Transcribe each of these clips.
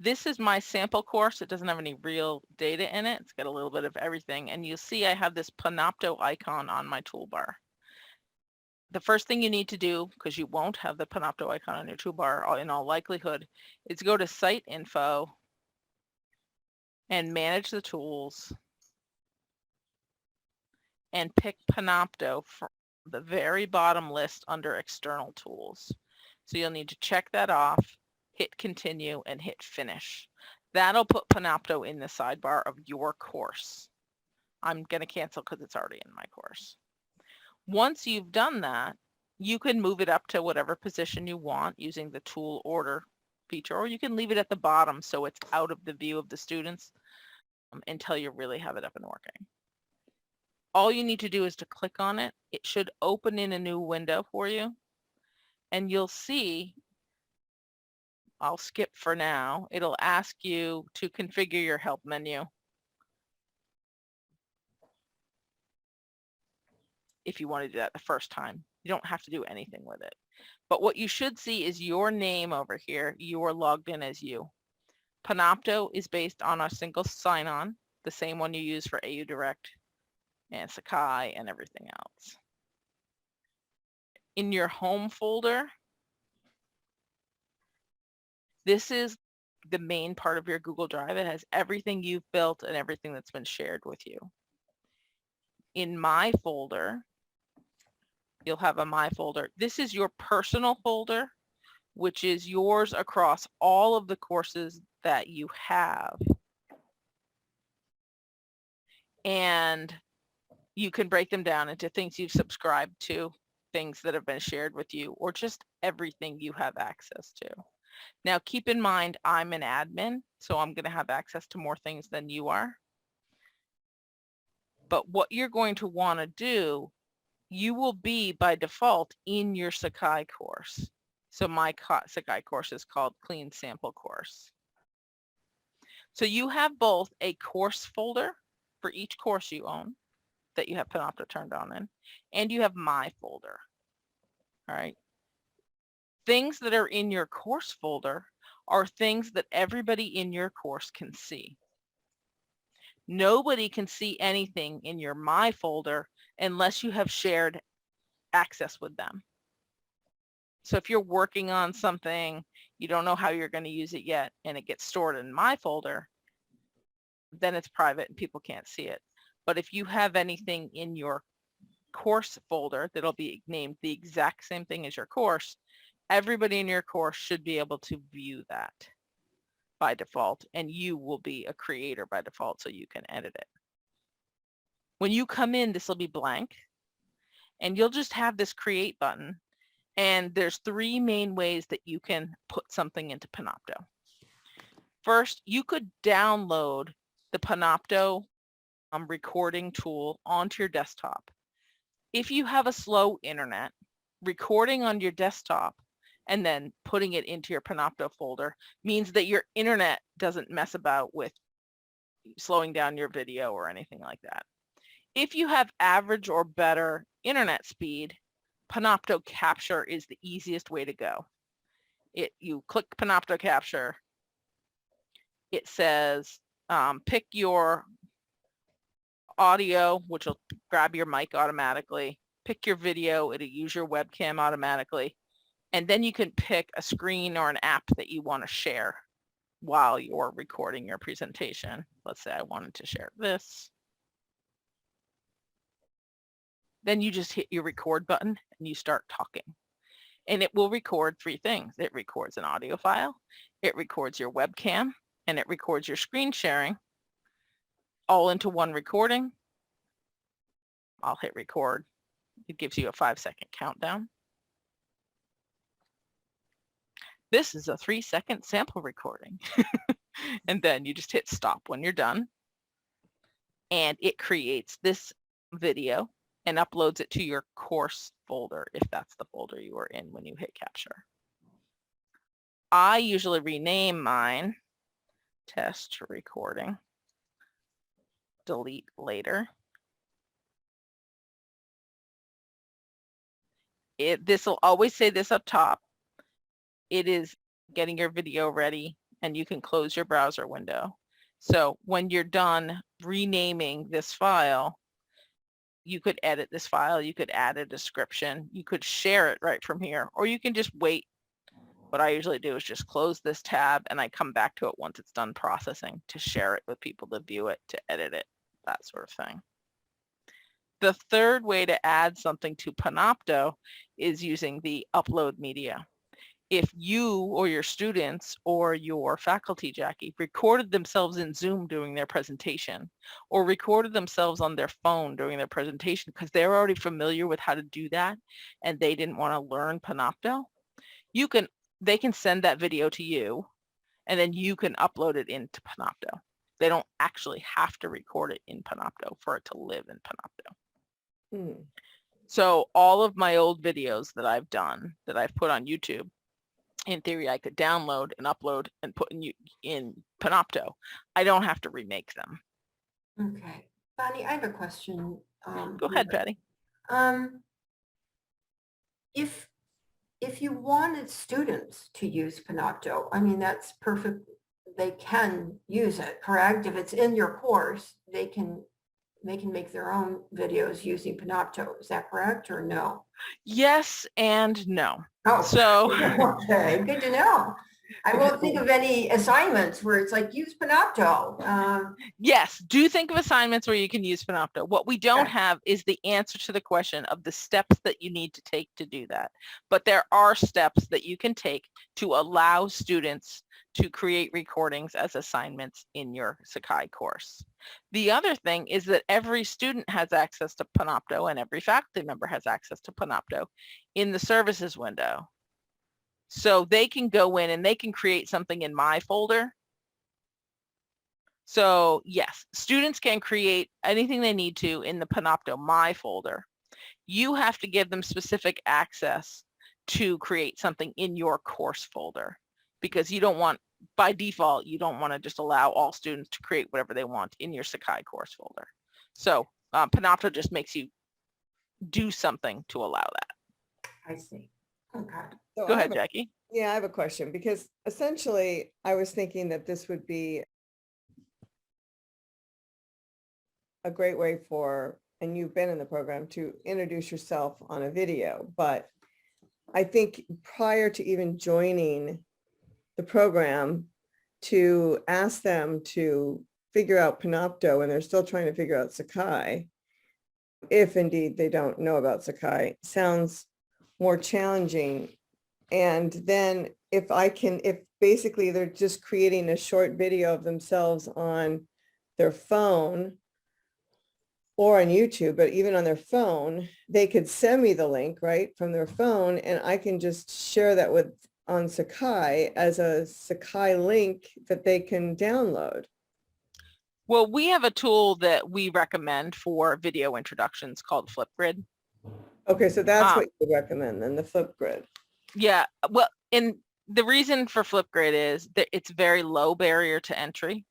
This is my sample course. It doesn't have any real data in it. It's got a little bit of everything. And you'll see I have this Panopto icon on my toolbar. The first thing you need to do, because you won't have the Panopto icon on your toolbar in all likelihood, is go to Site Info and manage the tools and pick Panopto from the very bottom list under external tools. So you'll need to check that off, hit continue, and hit finish. That'll put Panopto in the sidebar of your course. I'm going to cancel because it's already in my course. Once you've done that, you can move it up to whatever position you want using the tool order feature, or you can leave it at the bottom so it's out of the view of the students until you really have it up and working. All you need to do is to click on it. It should open in a new window for you, and you'll see, I'll skip for now, it'll ask you to configure your help menu. If you want to do that the first time, you don't have to do anything with it. But what you should see is your name over here. You are logged in as you. Panopto is based on a single sign-on, the same one you use for AU Direct and Sakai and everything else. In your home folder, this is the main part of your Google Drive. It has everything you've built and everything that's been shared with you. In My folder, you'll have a My folder. This is your personal folder, which is yours across all of the courses that you have. And you can break them down into things you've subscribed to, things that have been shared with you, or just everything you have access to. Now, keep in mind, I'm an admin, so I'm going to have access to more things than you are. But what you're going to want to do, you will be by default in your Sakai course. So my Sakai course is called Clean Sample Course. So you have both a course folder for each course you own that you have Panopto turned on in, and you have My folder. All right. Things that are in your course folder are things that everybody in your course can see. Nobody can see anything in your My folder unless you have shared access with them. So if you're working on something, you don't know how you're going to use it yet, and it gets stored in My folder, then it's private and people can't see it. But if you have anything in your course folder that'll be named the exact same thing as your course, everybody in your course should be able to view that by default, and you will be a creator by default, so you can edit it. When you come in, this will be blank, and you'll just have this create button, and there's three main ways that you can put something into Panopto. First, you could download the Panopto recording tool onto your desktop. If you have a slow internet, recording on your desktop and then putting it into your Panopto folder means that your internet doesn't mess about with slowing down your video or anything like that. If you have average or better internet speed, Panopto Capture is the easiest way to go. You click Panopto Capture. It says pick your audio, which will grab your mic automatically. Pick your video, it'll use your webcam automatically. And then you can pick a screen or an app that you want to share while you're recording your presentation. Let's say I wanted to share this. Then you just hit your record button and you start talking. And it will record three things. It records an audio file, it records your webcam, and it records your screen sharing all into one recording. I'll hit record. It gives you a 5-second countdown. This is a 3-second sample recording. And then you just hit stop when you're done. And it creates this video and uploads it to your course folder, if that's the folder you were in when you hit capture. I usually rename mine test recording, delete later. This will always say this up top. It is getting your video ready and you can close your browser window. So when you're done renaming this file, you could edit this file, you could add a description, you could share it right from here, or you can just wait. What I usually do is just close this tab and I come back to it once it's done processing to share it with people, to view it, to edit it, that sort of thing. The third way to add something to Panopto is using the upload media. If you or your students or your faculty, Jackie, recorded themselves in Zoom doing their presentation, or recorded themselves on their phone during their presentation because they're already familiar with how to do that and they didn't want to learn Panopto, they can send that video to you and then you can upload it into Panopto. They don't actually have to record it in Panopto for it to live in Panopto. So all of my old videos that I've done, that I've put on YouTube, in theory, I could download and upload and put in Panopto. I don't have to remake them. Okay. Bonnie, I have a question. Go ahead, Patty. If you wanted students to use Panopto, I mean, that's perfect. They can use it, correct? If it's in your course, they can make their own videos using Panopto. Is that correct or no? Yes and no. Oh, so okay, good to know. I won't think of any assignments where it's like use Panopto. Yes, do think of assignments where you can use Panopto. What we don't have is the answer to the question of the steps that you need to take to do that. But there are steps that you can take to allow students to create recordings as assignments in your Sakai course. The other thing is that every student has access to Panopto and every faculty member has access to Panopto in the services window. So they can go in and they can create something in my folder. So yes, students can create anything they need to in the Panopto My folder. You have to give them specific access to create something in your course folder because you don't want, by default, you don't want to just allow all students to create whatever they want in your Sakai course folder. So Panopto just makes you do something to allow that. I see. Okay. So Go ahead, Jackie. Yeah, I have a question because essentially I was thinking that this would be a great way for, and you've been in the program, to introduce yourself on a video. But I think prior to even joining the program, to ask them to figure out Panopto and they're still trying to figure out Sakai, if indeed they don't know about Sakai, sounds more challenging. And then if basically they're just creating a short video of themselves on their phone or on YouTube, but even on their phone, they could send me the link, right, from their phone, and I can just share that on Sakai as a Sakai link that they can download. Well, we have a tool that we recommend for video introductions called Flipgrid. Okay, so that's what you recommend then, the Flipgrid. Yeah, well, and the reason for Flipgrid is that it's very low barrier to entry.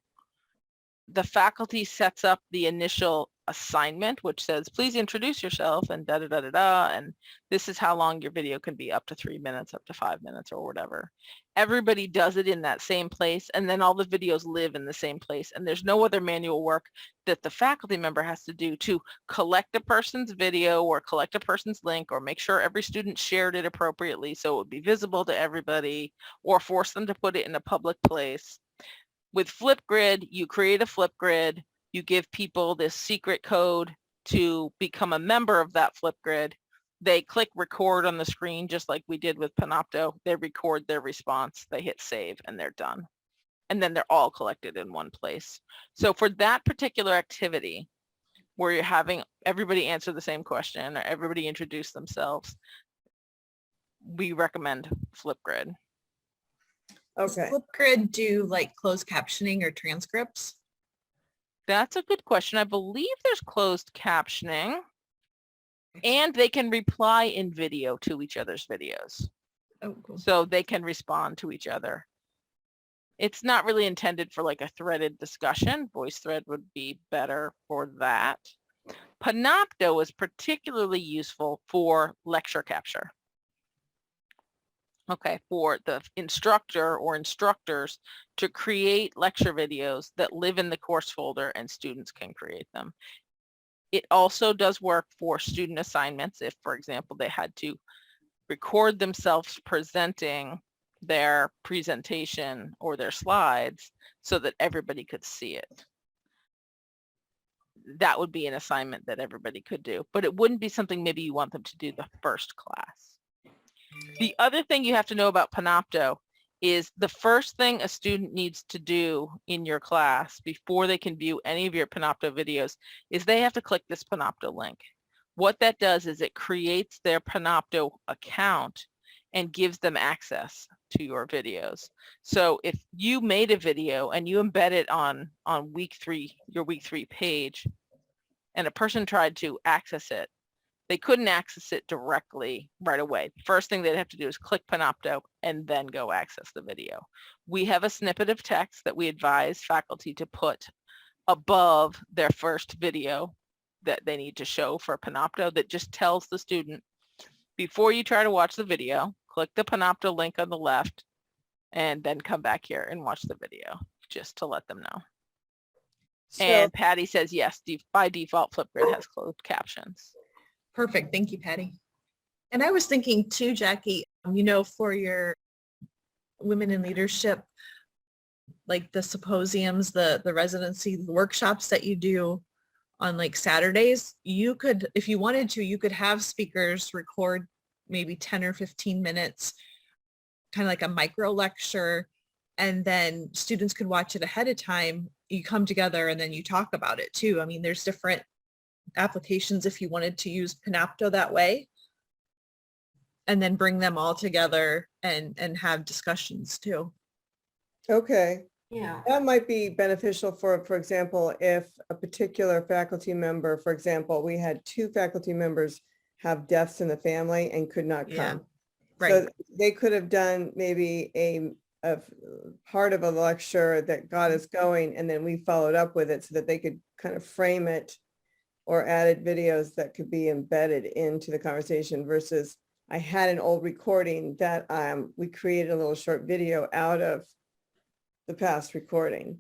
The faculty sets up the initial assignment, which says, please introduce yourself and da-da-da-da-da, and this is how long your video can be, up to 3 minutes, up to 5 minutes, or whatever. Everybody does it in that same place, and then all the videos live in the same place, and there's no other manual work that the faculty member has to do to collect a person's video or collect a person's link or make sure every student shared it appropriately so it would be visible to everybody, or force them to put it in a public place. With Flipgrid, you create a Flipgrid, you give people this secret code to become a member of that Flipgrid. They click record on the screen just like we did with Panopto. They record their response, they hit save, and they're done. And then they're all collected in one place. So for that particular activity, where you're having everybody answer the same question or everybody introduce themselves, we recommend Flipgrid. Okay. Does Flipgrid do like closed captioning or transcripts? That's a good question. I believe there's closed captioning, and they can reply in video to each other's videos. Oh, cool. So they can respond to each other. It's not really intended for like a threaded discussion. VoiceThread would be better for that. Panopto is particularly useful for lecture capture. okay, for the instructor or instructors to create lecture videos that live in the course folder and students can create them. It also does work for student assignments if, for example, they had to record themselves presenting their presentation or their slides so that everybody could see it. That would be an assignment that everybody could do, but it wouldn't be something maybe you want them to do the first class. The other thing you have to know about Panopto is the first thing a student needs to do in your class before they can view any of your Panopto videos is they have to click this Panopto link. What that does is it creates their Panopto account and gives them access to your videos. So if you made a video and you embed it on week 3, your week 3 page, and a person tried to access it, they couldn't access it directly right away. First thing they'd have to do is click Panopto and then go access the video. We have a snippet of text that we advise faculty to put above their first video that they need to show for Panopto that just tells the student, before you try to watch the video, click the Panopto link on the left and then come back here and watch the video, just to let them know. So, And Patty says, yes, by default, Flipgrid has closed captions. Perfect. Thank you, Patty. And I was thinking too, Jackie, for your women in leadership, like the symposiums, the residency, the workshops that you do on like Saturdays, you could, if you wanted to, you could have speakers record maybe 10 or 15 minutes, kind of like a micro lecture, and then students could watch it ahead of time. You come together and then you talk about it too. I mean, there's different applications if you wanted to use Panopto that way, and then bring them all together and have discussions too. okay. Yeah. That might be beneficial for example, if a particular faculty member, for example, we had 2 faculty members have deaths in the family and could not come. Yeah, right. So they could have done maybe a part of a lecture that got us going, and then we followed up with it so that they could kind of frame it or added videos that could be embedded into the conversation versus I had an old recording that we created a little short video out of the past recording.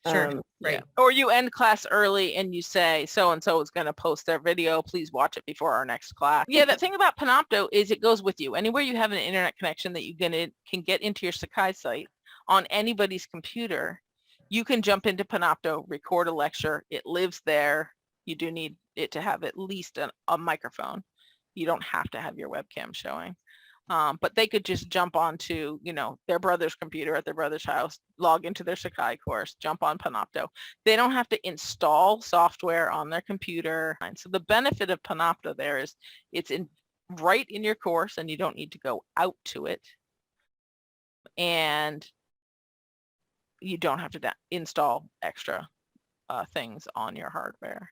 Sure. Right. Yeah. Or you end class early and you say, so-and-so is going to post their video. Please watch it before our next class. Yeah, the thing about Panopto is it goes with you. Anywhere you have an internet connection that you can get into your Sakai site on anybody's computer, you can jump into Panopto, record a lecture. It lives there. You do need it to have at least a microphone. You don't have to have your webcam showing. But they could just jump onto, their brother's computer at their brother's house, log into their Sakai course, jump on Panopto. They don't have to install software on their computer. And so the benefit of Panopto there is it's right in your course and you don't need to go out to it. And you don't have to install extra things on your hardware.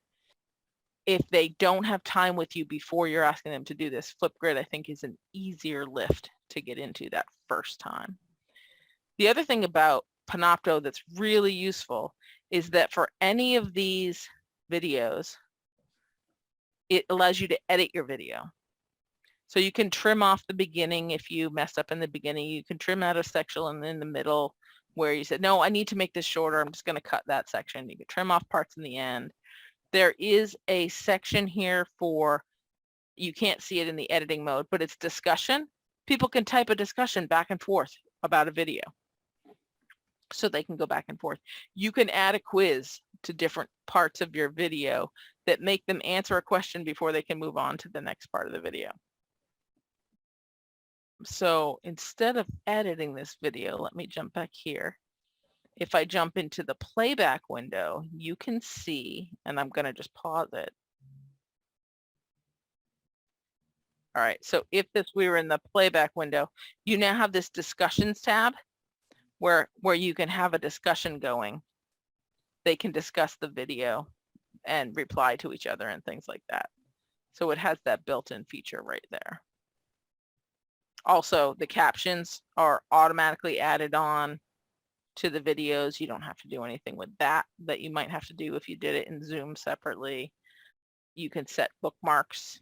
If they don't have time with you before you're asking them to do this, Flipgrid, I think, is an easier lift to get into that first time. The other thing about Panopto that's really useful is that for any of these videos, it allows you to edit your video. So you can trim off the beginning if you messed up in the beginning. You can trim out a section in the middle where you said, no, I need to make this shorter. I'm just going to cut that section. You can trim off parts in the end. There is a section here for, you can't see it in the editing mode, but it's discussion. People can type a discussion back and forth about a video. So they can go back and forth. You can add a quiz to different parts of your video that make them answer a question before they can move on to the next part of the video. So instead of editing this video, let me jump back here. If I jump into the playback window, you can see, and I'm going to just pause it. All right, so if we were in the playback window, you now have this discussions tab where you can have a discussion going. They can discuss the video and reply to each other and things like that. So it has that built-in feature right there. Also, the captions are automatically added on to the videos. You don't have to do anything with that you might have to do if you did it in Zoom separately. You can set bookmarks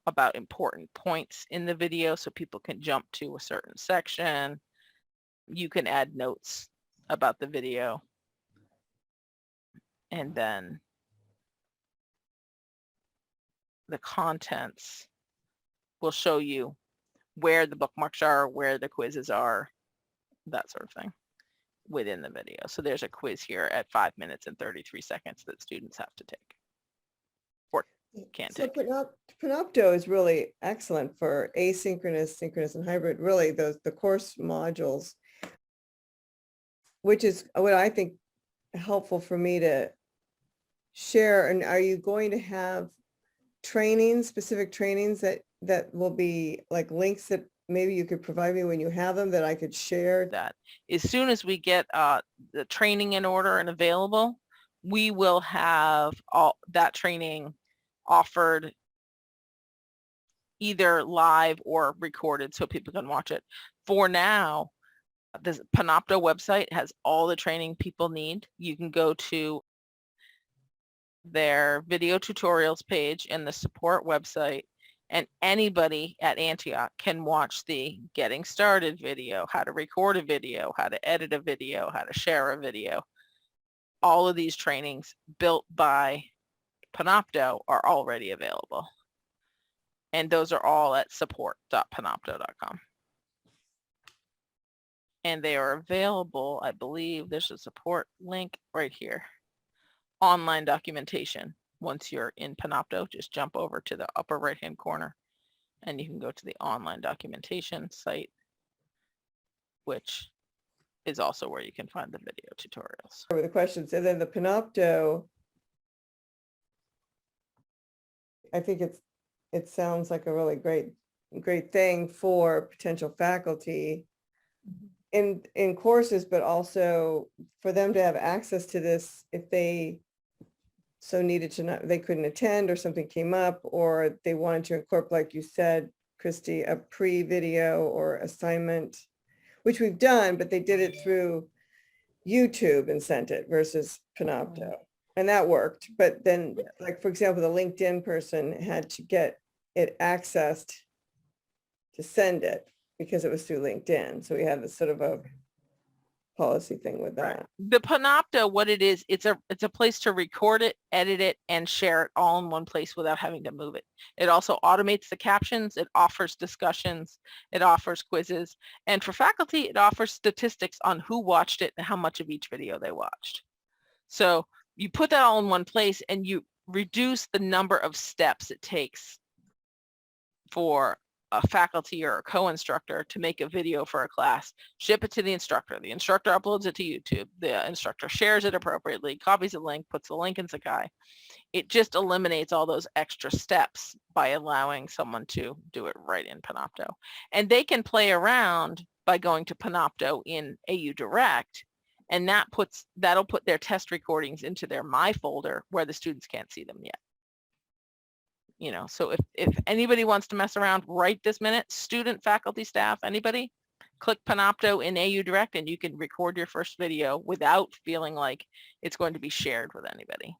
about important points in the video so people can jump to a certain section. You can add notes about the video. And then the contents will show you where the bookmarks are, where the quizzes are, that sort of thing within the video. So there's a quiz here at 5 minutes and 33 seconds that students have to take or can So take. Panopto is really excellent for asynchronous, synchronous, and hybrid, really the course modules, which is what I think helpful for me to share. And are you going to have trainings, specific trainings that will be like links that maybe you could provide me when you have them that I could share? That as soon as we get the training in order and available, we will have all that training offered either live or recorded so people can watch it. For now, the Panopto website has all the training people need. You can go to their video tutorials page in the support website, and anybody at Antioch can watch the getting started video, how to record a video, how to edit a video, how to share a video. All of these trainings built by Panopto are already available. And those are all at support.panopto.com. And they are available, I believe there's a support link right here. Online documentation. Once you're in Panopto, just jump over to the upper right-hand corner and you can go to the online documentation site, which is also where you can find the video tutorials. Over the questions. And then the Panopto, I think it sounds like a really great thing for potential faculty in courses, but also for them to have access to this if they so needed to not, they couldn't attend or something came up, or they wanted to incorporate, like you said, Christy, a pre-video or assignment, which we've done, but they did it through YouTube and sent it versus Panopto. And that worked. But then, like, for example, the LinkedIn person had to get it accessed to send it because it was through LinkedIn. So we had this sort of a policy thing with that. The Panopto, what it is, it's a place to record it, edit it, and share it all in one place without having to move it. It also automates the captions. It offers discussions. It offers quizzes. And for faculty, it offers statistics on who watched it and how much of each video they watched. So you put that all in one place and you reduce the number of steps it takes for a faculty or a co-instructor to make a video for a class, ship it to the instructor uploads it to YouTube, the instructor shares it appropriately, copies the link, puts the link in Sakai. It just eliminates all those extra steps by allowing someone to do it right in Panopto. And they can play around by going to Panopto in AU Direct, and that'll put their test recordings into their My folder where the students can't see them yet. You know, so if anybody wants to mess around right this minute, student, faculty, staff, anybody, click Panopto in AU Direct and you can record your first video without feeling like it's going to be shared with anybody.